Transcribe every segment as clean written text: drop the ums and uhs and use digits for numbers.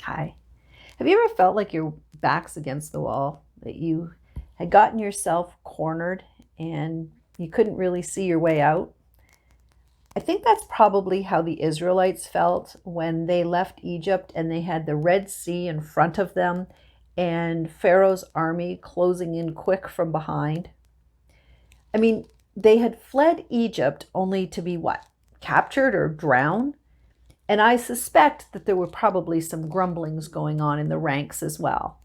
Hi. Have you ever felt like your back's against the wall, that you had gotten yourself cornered and you couldn't really see your way out? I think that's probably how the Israelites felt when they left Egypt and they had the Red Sea in front of them and Pharaoh's army closing in quick from behind. I mean, they had fled Egypt only to be what? Captured or drowned? And I suspect that there were probably some grumblings going on in the ranks as well.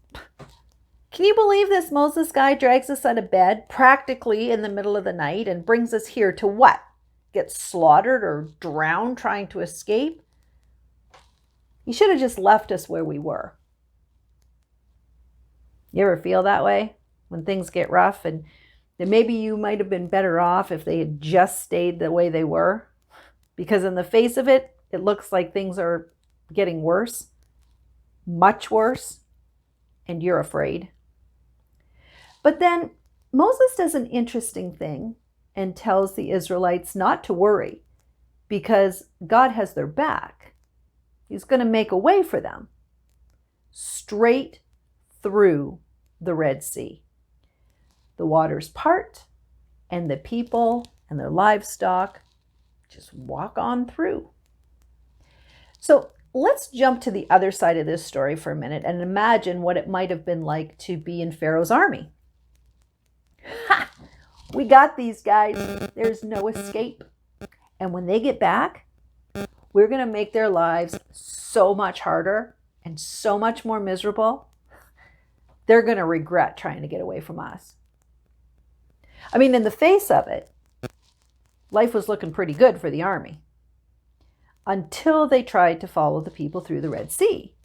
Can you believe this Moses guy drags us out of bed practically in the middle of the night and brings us here to what? Get slaughtered or drowned trying to escape? He should have just left us where we were. You ever feel that way when things get rough and that maybe you might have been better off if they had just stayed the way they were? Because in the face of it, it looks like things are getting worse, much worse, and you're afraid. But then Moses does an interesting thing and tells the Israelites not to worry because God has their back. He's going to make a way for them straight through the Red Sea. The waters part, and the people and their livestock just walk on through. So let's jump to the other side of this story for a minute and imagine what it might have been like to be in Pharaoh's army. Ha! We got these guys. There's no escape. And when they get back, we're going to make their lives so much harder and so much more miserable. They're going to regret trying to get away from us. I mean, in the face of it, life was looking pretty good for the army until they tried to follow the people through the Red Sea,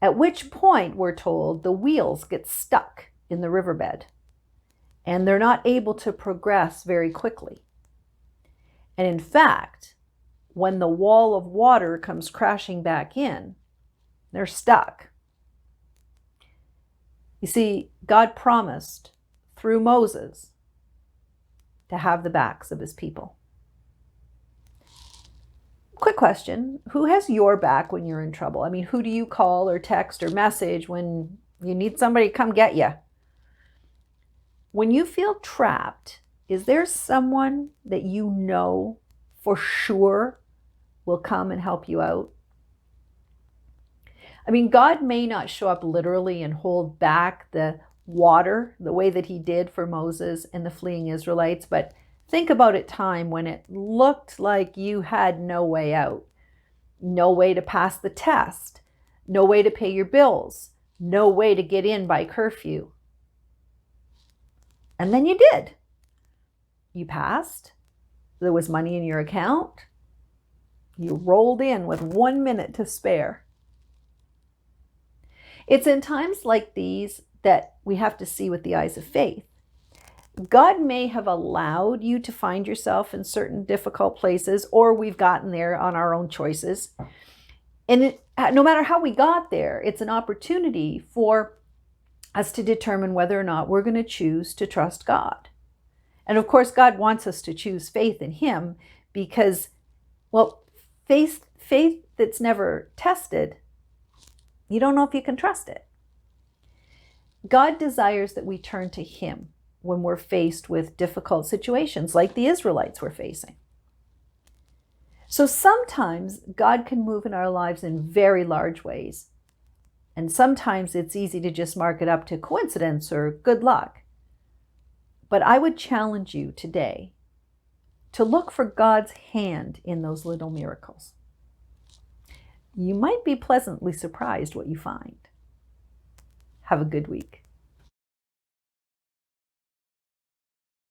at which point we're told the wheels get stuck in the riverbed and they're not able to progress very quickly. And in fact, when the wall of water comes crashing back in, they're stuck. You see, God promised through Moses to have the backs of his people. Quick question. Who has your back when you're in trouble? I mean, who do you call or text or message when you need somebody to come get you? When you feel trapped, is there someone that you know for sure will come and help you out? I mean, God may not show up literally and hold back the water the way that he did for Moses and the fleeing Israelites, but think about a time when it looked like you had no way out, no way to pass the test, no way to pay your bills, no way to get in by curfew. And then you did. You passed. There was money in your account. You rolled in with 1 minute to spare. It's in times like these that we have to see with the eyes of faith. God may have allowed you to find yourself in certain difficult places, or we've gotten there on our own choices. And no matter how we got there, it's an opportunity for us to determine whether or not we're going to choose to trust God. And of course, God wants us to choose faith in him because, well, faith that's never tested, you don't know if you can trust it. God desires that we turn to him when we're faced with difficult situations like the Israelites were facing. So sometimes God can move in our lives in very large ways. And sometimes it's easy to just mark it up to coincidence or good luck. But I would challenge you today to look for God's hand in those little miracles. You might be pleasantly surprised what you find. Have a good week.